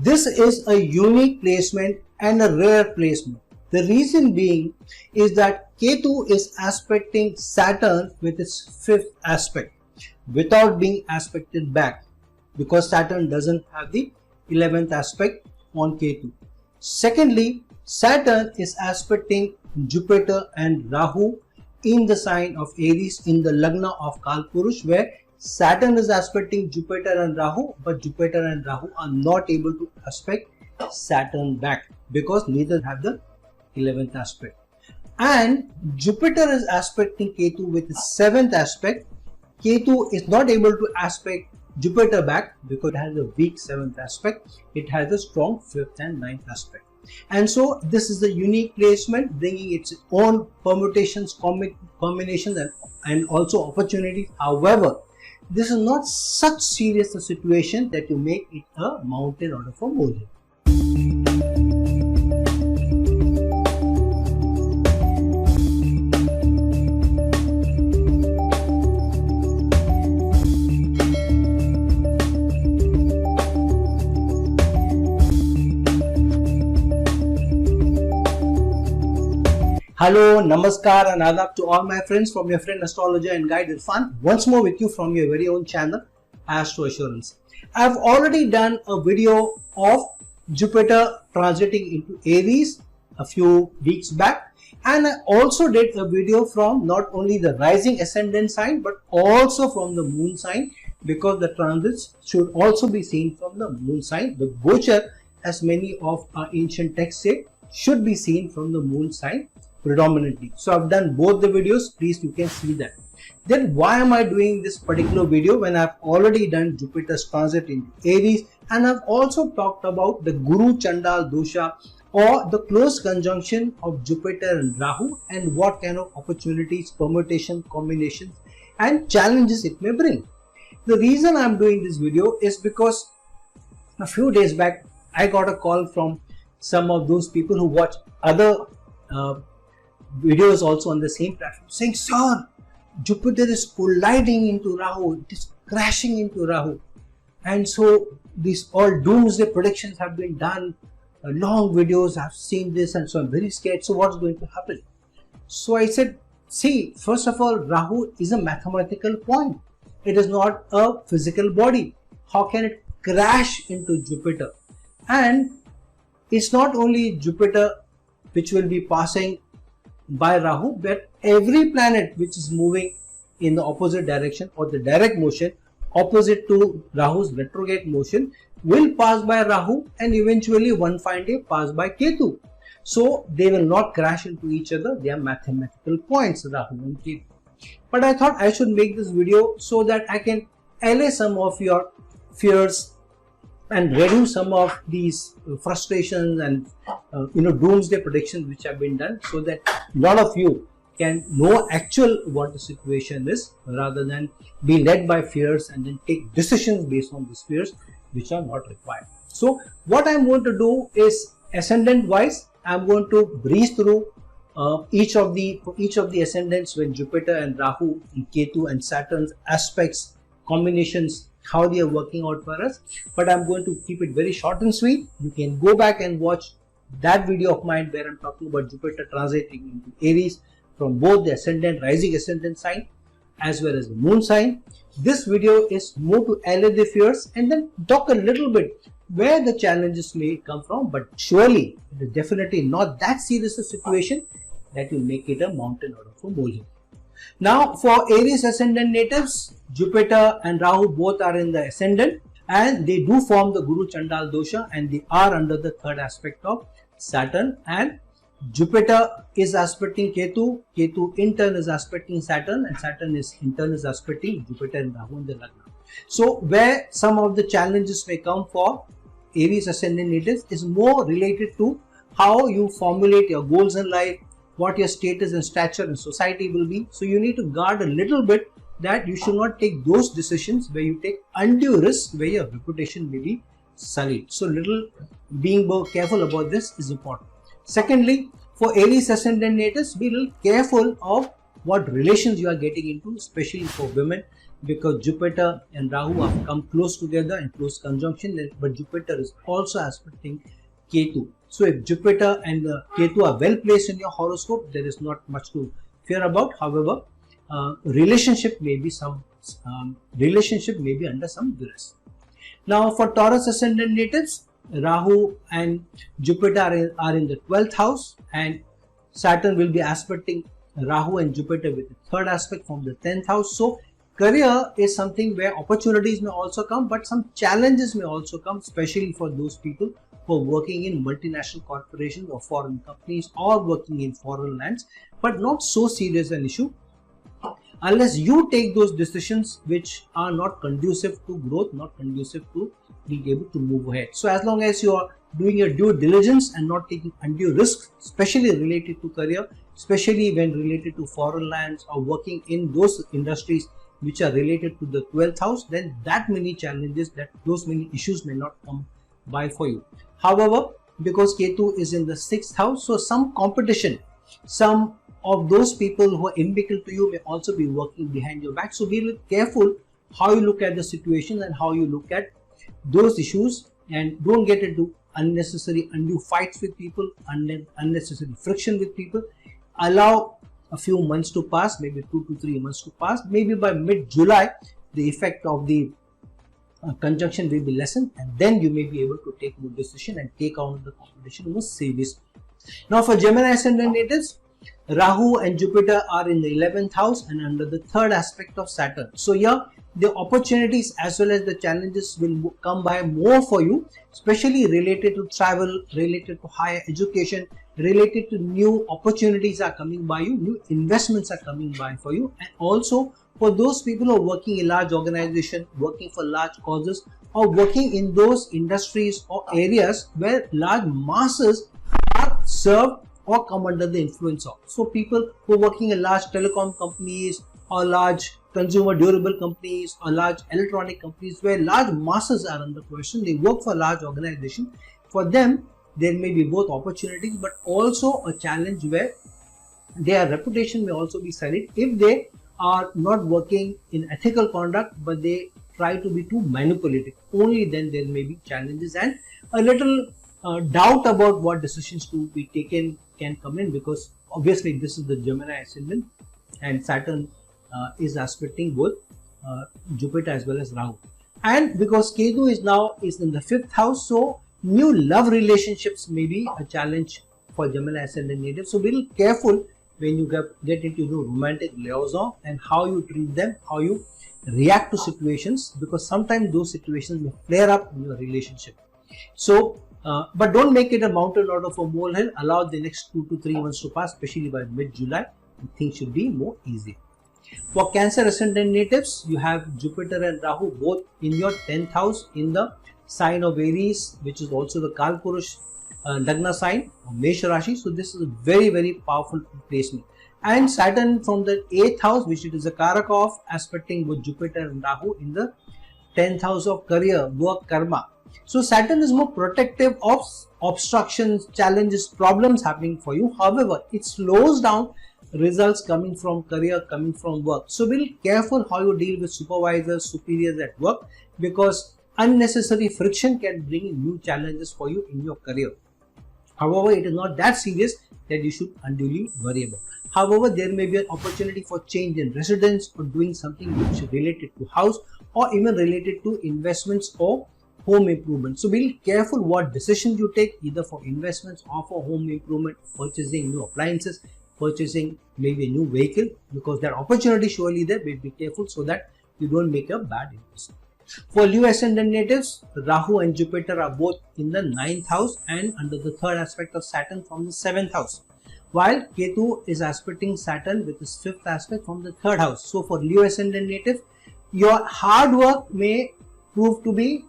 This is a unique placement and a rare placement. The reason being is that Ketu is aspecting Saturn with its fifth aspect without being aspected back, because Saturn doesn't have the 11th aspect on Ketu. Secondly, Saturn is aspecting Jupiter and Rahu in the sign of Aries in the Lagna of Kalpurush, where Saturn is aspecting Jupiter and Rahu, but Jupiter and Rahu are not able to aspect Saturn back because neither have the 11th aspect. And Jupiter is aspecting Ketu with its 7th aspect. Ketu is not able to aspect Jupiter back because it has a weak 7th aspect. It has a strong 5th and 9th aspect. And so this is a unique placement, bringing its own permutations, combinations and also opportunities. However, this is not such serious a situation that you make it a mountain out of a molehill. Hello, Namaskar and Adab to all my friends from your friend astrologer and guide Irfan, once more with you from your very own channel Astro Assurance. I have already done a video of Jupiter transiting into Aries a few weeks back, and I also did a video from not only the rising ascendant sign but also from the moon sign, because the transits should also be seen from the moon sign. The Gochar, as many of our ancient texts say, should be seen from the moon sign predominantly. So I've done both the videos, please you can see that. Then why am I doing this particular video when I've already done Jupiter's transit into Aries, and I've also talked about the Guru Chandal dosha, or the close conjunction of Jupiter and Rahu, and what kind of opportunities, permutation, combinations and challenges it may bring. The reason I'm doing this video is because a few days back I got a call from some of those people who watch other videos also on the same platform, saying, "Sir, Jupiter is colliding into Rahu, it is crashing into Rahu, and so these all doomsday predictions have been done, long videos, I've seen this, and so I'm very scared, so what's going to happen?" So I said, see, first of all, Rahu is a mathematical point, it is not a physical body. How can it crash into Jupiter? And it's not only Jupiter which will be passing by Rahu, but every planet which is moving in the opposite direction or the direct motion opposite to Rahu's retrograde motion will pass by Rahu, and eventually one fine day pass by Ketu. So they will not crash into each other, they are mathematical points, Rahu and Ketu. But I thought I should make this video so that I can allay some of your fears and reduce some of these frustrations and doomsday predictions which have been done, so that a lot of you can know actual what the situation is, rather than be led by fears and then take decisions based on these fears which are not required. So what I'm going to do is, ascendant wise, I'm going to breeze through each of the ascendants when Jupiter and Rahu and Ketu and Saturn's aspects, combinations, how they are working out for us. But I'm going to keep it very short and sweet. You can go back and watch that video of mine where I'm talking about Jupiter transiting into Aries from both the ascendant, rising ascendant sign as well as the moon sign. This video is more to allay the fears and then talk a little bit where the challenges may come from, but surely it is definitely not that serious a situation that will make it a mountain out of a molehill. Now for Aries ascendant natives, Jupiter and Rahu both are in the ascendant, and they do form the Guru Chandal dosha, and they are under the third aspect of Saturn, and Jupiter is aspecting Ketu, Ketu in turn is aspecting Saturn, and Saturn is in turn is aspecting Jupiter and Rahu in the Lagna. So where some of the challenges may come for Aries ascendant natives is more related to how you formulate your goals in life, what your status and stature in society will be. So you need to guard a little bit that you should not take those decisions where you take undue risks, where your reputation may be sullied. So being more careful about this is important. Secondly, for Aries ascendant natives, be a little careful of what relations you are getting into, especially for women, because Jupiter and Rahu have come close together in close conjunction, but Jupiter is also aspecting Ketu. So if Jupiter and Ketu are well placed in your horoscope, there is not much to fear about. However, relationship may be under some duress. Now for Taurus ascendant natives, Rahu and Jupiter are in the 12th house, and Saturn will be aspecting Rahu and Jupiter with the third aspect from the 10th house. So career is something where opportunities may also come, but some challenges may also come, especially for those people who are working in multinational corporations or foreign companies or working in foreign lands, but not so serious an issue unless you take those decisions which are not conducive to growth, not conducive to being able to move ahead. So as long as you are doing your due diligence and not taking undue risks, especially related to career, especially when related to foreign lands or working in those industries which are related to the 12th house, then that many challenges, those many issues may not come by for you. However, because Ketu is in the 6th house, so some competition, some of those people who are inimical to you may also be working behind your back. So be careful how you look at the situation and how you look at those issues, and don't get into unnecessary undue fights with people, unnecessary friction with people. Allow a few months to pass, maybe 2 to 3 months to pass. Maybe by mid-July, the effect of the conjunction will be lessened, and then you may be able to take more decision and take on the competition more seriously. Now for Gemini ascendant natives, Rahu and Jupiter are in the 11th house and under the third aspect of Saturn. So here the opportunities as well as the challenges will come by more for you, especially related to travel, related to higher education, related to new opportunities are coming by you, new investments are coming by for you, and also for those people who are working in large organizations, working for large causes, or working in those industries or areas where large masses are served or come under the influence of. So people who are working in large telecom companies or large consumer durable companies or large electronic companies where large masses are under question, they work for large organizations. For them, there may be both opportunities but also a challenge where their reputation may also be sullied if they are not working in ethical conduct, but they try to be too manipulative. Only then there may be challenges and a little doubt about what decisions to be taken can come in, because obviously this is the Gemini ascendant and Saturn is aspecting both Jupiter as well as Rahu, and because Ketu is in the 5th house, so new love relationships may be a challenge for Gemini ascendant natives. So be little careful when you get into romantic liaison and how you treat them, how you react to situations, because sometimes those situations may flare up in your relationship. So but don't make it a mountain out of a molehill. Allow the next 2 to 3 months to pass, especially by mid-July. Things should be more easy. For Cancer ascendant natives, you have Jupiter and Rahu both in your 10th house in the sign of Aries, which is also the Kalpurush Lagna sign, Mesha Rashi. So this is a very, very powerful placement. And Saturn from the 8th house, which it is a Karaka of, aspecting with Jupiter and Rahu in the 10th house of career, work, karma. So Saturn is more protective of obstructions, challenges, problems happening for you. However, it slows down results coming from career, coming from work. So be careful how you deal with supervisors, superiors at work, because unnecessary friction can bring in new challenges for you in your career. However, it is not that serious that you should unduly worry about. However, there may be an opportunity for change in residence or doing something which is related to house or even related to investments or home improvement. So be careful what decisions you take, either for investments or for home improvement, purchasing new appliances, purchasing maybe a new vehicle, because that opportunity surely there. Be careful so that you don't make a bad investment. For Leo ascendant natives, Rahu and Jupiter are both in the 9th house and under the third aspect of Saturn from the 7th house, while Ketu is aspecting Saturn with his 5th aspect from the 3rd house. So for Leo ascendant natives, your hard work may prove to be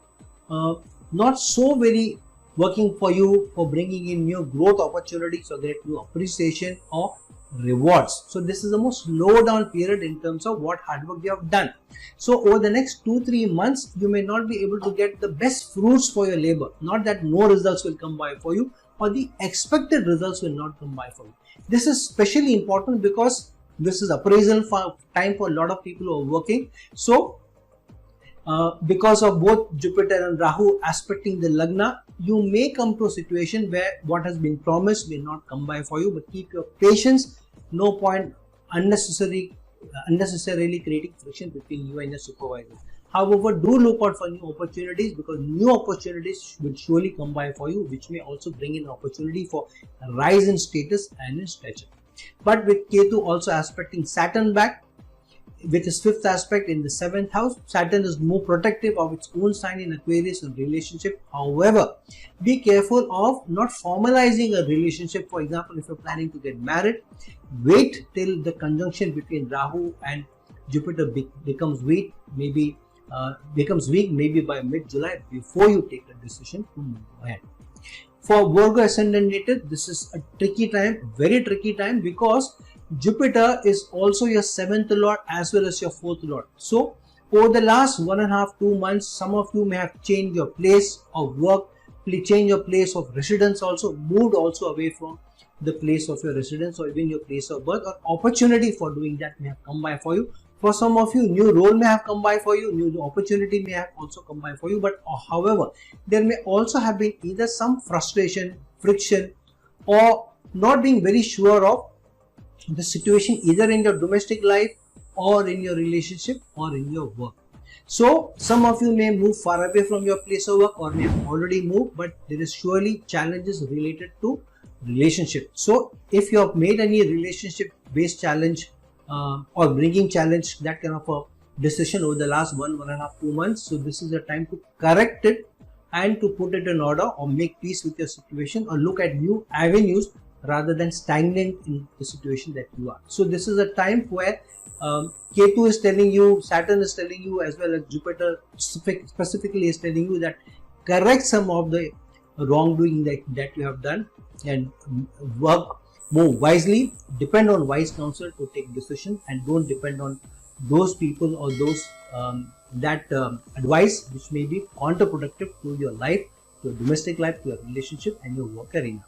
not so very working for you for bringing in new growth opportunities or get new appreciation or rewards. So this is the most slow down period in terms of what hard work you have done. So over the next 2-3 months, you may not be able to get the best fruits for your labor. Not that no results will come by for you, or the expected results will not come by for you. This is especially important because This is appraisal time for a lot of people who are working. So because of both Jupiter and Rahu aspecting the Lagna, you may come to a situation where what has been promised may not come by for you, but keep your patience. No point unnecessarily creating friction between you and your supervisor. However, do look out for new opportunities, because new opportunities will surely come by for you, which may also bring in an opportunity for a rise in status and in stature. But with Ketu also aspecting Saturn back, with his fifth aspect in the 7th house, Saturn is more protective of its own sign in Aquarius and relationship. However, be careful of not formalizing a relationship. For example, if you're planning to get married, wait till the conjunction between Rahu and Jupiter becomes weak, maybe by mid-July, before you take a decision to move ahead. For Virgo ascendant native, this is a tricky time, very tricky time, because Jupiter is also your 7th lord as well as your 4th lord. So over the last 1.5-2 months, some of you may have changed your place of work, change your place of residence, also moved also away from the place of your residence or even your place of birth, or opportunity for doing that may have come by for you. For some of you, new role may have come by for you, new opportunity may have also come by for you, but however, there may also have been either some frustration, friction, or not being very sure of the situation either in your domestic life or in your relationship or in your work. So some of you may move far away from your place of work or may have already moved, but there is surely challenges related to relationship. So if you have made any relationship based challenge or bringing challenge, that kind of a decision over the last 1.5-2 months, so this is the time to correct it and to put it in order or make peace with your situation or look at new avenues rather than stagnant in the situation that you are. So this is a time where Ketu is telling you, Saturn is telling you, as well as Jupiter specifically is telling you that correct some of the wrongdoing that you have done and work more wisely, depend on wise counsel to take decisions, and don't depend on those people or those advice which may be counterproductive to your life, to your domestic life, to your relationship and your work arena.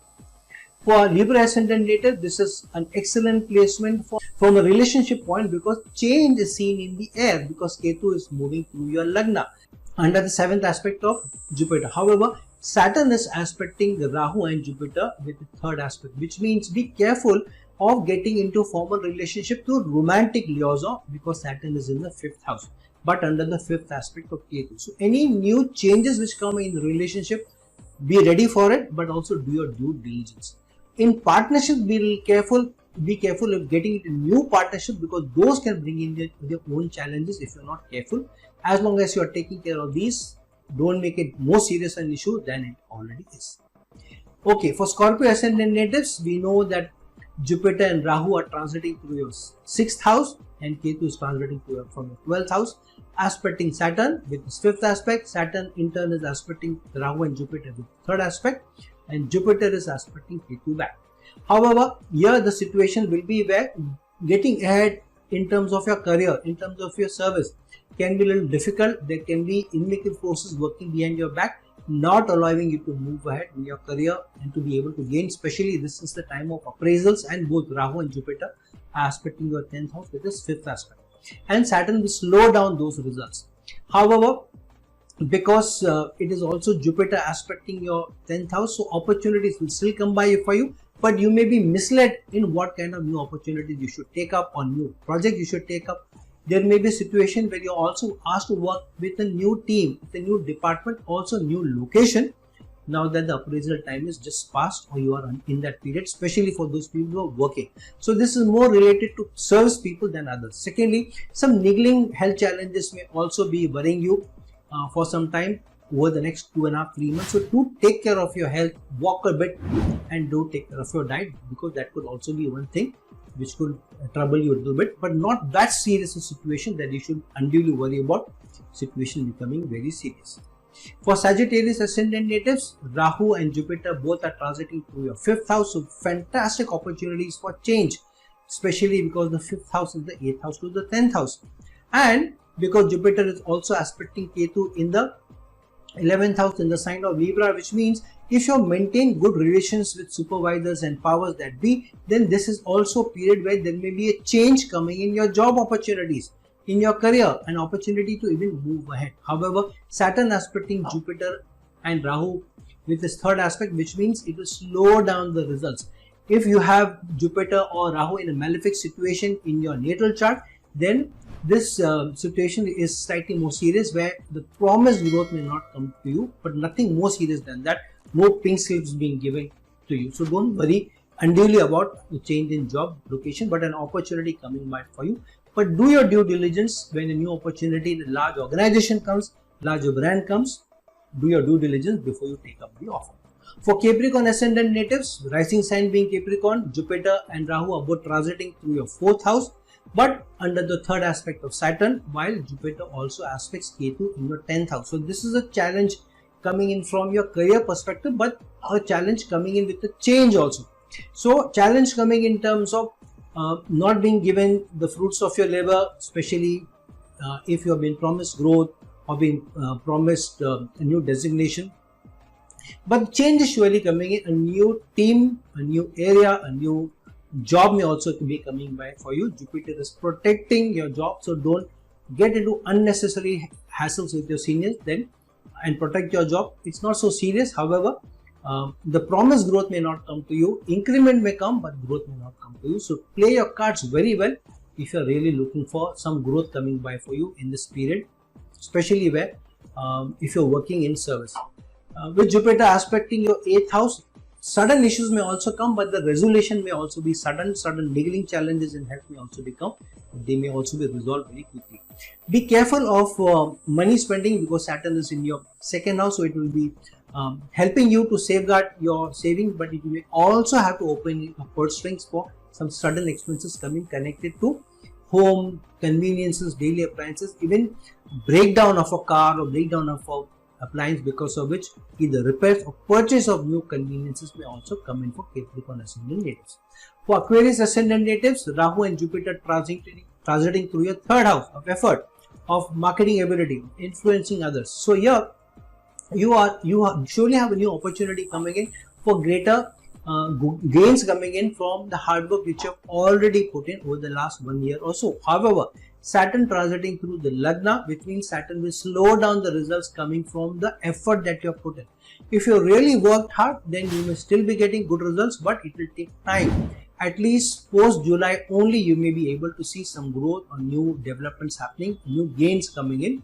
For Libra ascendant native, this is an excellent placement from a relationship point, because change is seen in the air, because Ketu is moving through your Lagna under the 7th aspect of Jupiter. However, Saturn is aspecting the Rahu and Jupiter with the 3rd aspect, which means be careful of getting into formal relationship to romantic liaison, because Saturn is in the 5th house, but under the 5th aspect of Ketu. So any new changes which come in the relationship, be ready for it, but also do your due diligence. In partnership, be careful of getting into new partnership, because those can bring in their own challenges if you're not careful. As long as you are taking care of these, don't make it more serious an issue than it already is. Okay, for Scorpio ascendant natives, we know that Jupiter and Rahu are transiting through your 6th house and Ketu is transiting from your 12th house, aspecting Saturn with his 5th aspect. Saturn in turn is aspecting Rahu and Jupiter with 3rd aspect, and Jupiter is aspecting Ketu back. However, here the situation will be where getting ahead in terms of your career, in terms of your service, can be a little difficult. There can be inimical forces working behind your back, not allowing you to move ahead in your career and to be able to gain. Especially this is the time of appraisals, and both Rahu and Jupiter are aspecting your 10th house with his 5th aspect, and Saturn will slow down those results. However, because it is also Jupiter aspecting your 10th house, so opportunities will still come by for you, but you may be misled in what kind of new opportunities you should take up or new project you should take up. There may be a situation where you're also asked to work with a new team, with a new department, also new location, now that the appraisal time is just passed or you are in that period, especially for those people who are working. So this is more related to service people than others. Secondly, some niggling health challenges may also be worrying you for some time over the next 2.5-3 months. So do take care of your health, walk a bit, and do take care of your diet, because that could also be one thing which could trouble you a little bit, but not that serious a situation that you should unduly worry about situation becoming very serious. For Sagittarius ascendant natives, Rahu and Jupiter both are transiting through your 5th house, so fantastic opportunities for change, especially because the 5th house is the 8th house to the 10th house, and because Jupiter is also aspecting Ketu in the 11th house in the sign of Libra, which means If you maintain good relations with supervisors and powers that be, then this is also a period where there may be a change coming in your job opportunities, in your career, an opportunity to even move ahead. However, Saturn aspecting Jupiter and Rahu with this third aspect, which means it will slow down the results. If you have Jupiter or Rahu in a malefic situation in your natal chart, then this situation is slightly more serious, where the promised growth may not come to you, but nothing more serious than that. No pink slips being given to you. So don't worry unduly about the change in job location, but an opportunity coming by for you. But do your due diligence when a new opportunity in a large organization comes, larger brand comes. Do your due diligence before you take up the offer. For Capricorn ascendant natives, rising sign being Capricorn, Jupiter and Rahu are both transiting through your 4th house, but under the third aspect of Saturn, while Jupiter also aspects Ketu in your 10th house. So this is a challenge coming in from your career perspective, but a challenge coming in with the change also. So challenge coming in terms of not being given the fruits of your labor, especially if you have been promised growth or being promised a new designation. But change is surely coming in. A new team, a new area, a new job may also be coming by for you. Jupiter is protecting your job, so don't get into unnecessary hassles with your seniors then, and protect your job. It's not so serious. However, the promised growth may not come to you. Increment may come, but growth may not come to you. So play your cards very well if you're really looking for some growth coming by for you in this period, especially where if you're working in service. With Jupiter aspecting your 8th house, sudden issues may also come, but the resolution may also be sudden. Sudden niggling challenges in health may also become. They may also be resolved very quickly. Be careful of money spending, because Saturn is in your 2nd house, so it will be helping you to safeguard your savings, but you may also have to open your purse strings for some sudden expenses coming connected to home, conveniences, daily appliances, even breakdown of a car or breakdown of a appliance, because of which either repairs or purchase of new conveniences may also come in for Capricorn ascendant natives. For Aquarius ascendant natives, Rahu and Jupiter transiting through your 3rd house of effort, of marketing ability, influencing others. So here you surely have a new opportunity coming in for greater gains coming in from the hard work which you have already put in over the last 1 year or so. However, Saturn transiting through the Lagna, which means Saturn will slow down the results coming from the effort that you have put in. If you really worked hard, then you may still be getting good results, but it will take time. At least post July only you may be able to see some growth or new developments happening, new gains coming in,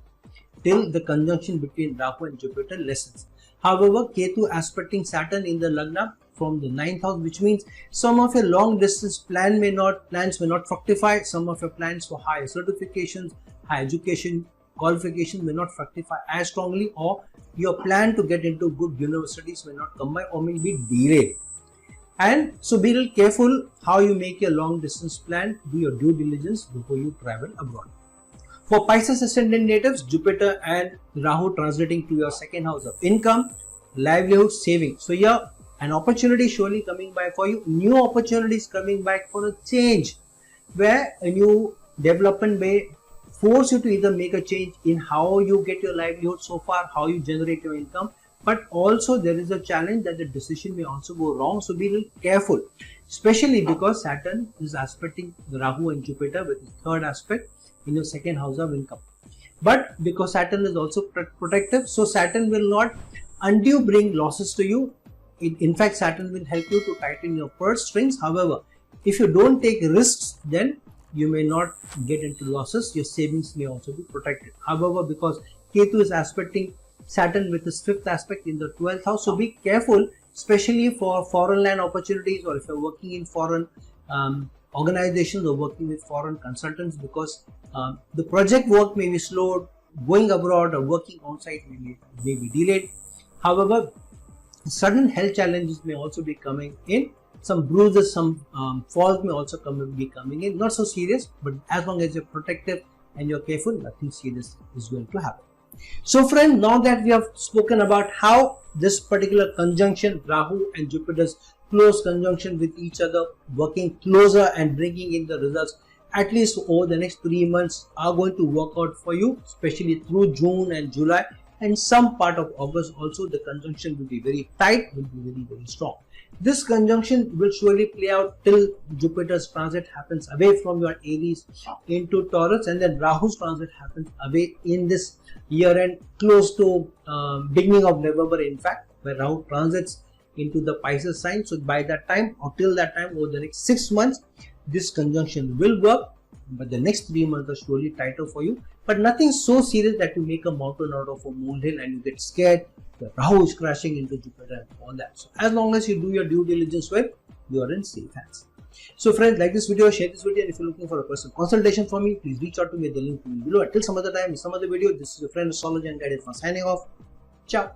till the conjunction between Rahu and Jupiter lessens. However, Ketu aspecting Saturn in the Lagna from the 9th house, which means some of your long distance plans may not fructify. Some of your plans for higher certifications, higher education qualifications may not fructify as strongly, or your plan to get into good universities may not come by or may be delayed. And so be a little careful how you make your long distance plan. Do your due diligence before you travel abroad. For Pisces ascendant natives, Jupiter and Rahu transiting to your 2nd house of income, livelihood, saving. So here an opportunity surely coming by for you. New opportunities coming back for a change, where a new development may force you to either make a change in how you get your livelihood so far, how you generate your income, but also there is a challenge that the decision may also go wrong. So be a little careful, especially because Saturn is aspecting the Rahu and Jupiter with the 3rd aspect in your 2nd house of income. But because Saturn is also protective, so Saturn will not undue bring losses to you. In fact, Saturn will help you to tighten your purse strings. However, if you don't take risks, then you may not get into losses. Your savings may also be protected. However, because Ketu is aspecting Saturn with his 5th aspect in the 12th house, so be careful, especially for foreign land opportunities, or if you're working in foreign organizations or working with foreign consultants, because the project work may be slowed, going abroad or working on site may be delayed. However, sudden health challenges may also be coming in. Some bruises, some falls may also be coming in. Not so serious, but as long as you're protective and you're careful, nothing serious is going to happen. So friends, now that we have spoken about how this particular conjunction, Rahu and Jupiter's close conjunction with each other, working closer and bringing in the results, at least over the next 3 months, are going to work out for you, especially through June and July, and some part of August also the conjunction will be very tight, will be very strong. This conjunction will surely play out till Jupiter's transit happens away from your Aries into Taurus, and then Rahu's transit happens away in this year end, close to beginning of November in fact, where Rahu transits into the Pisces sign. So by that time or till that time, over the next 6 months, this conjunction will work, but the next 3 months are surely tighter for you, but nothing so serious that you make a mountain out of a molehill and you get scared that Rahu is crashing into Jupiter and all that. So as long as you do your due diligence well, you are in safe hands. So friends, like this video, share this video, and if you're looking for a personal consultation from me, please reach out to me at the link below. Until some other time, some other video, this is your friend astrologer and guide Irfan signing off. Ciao.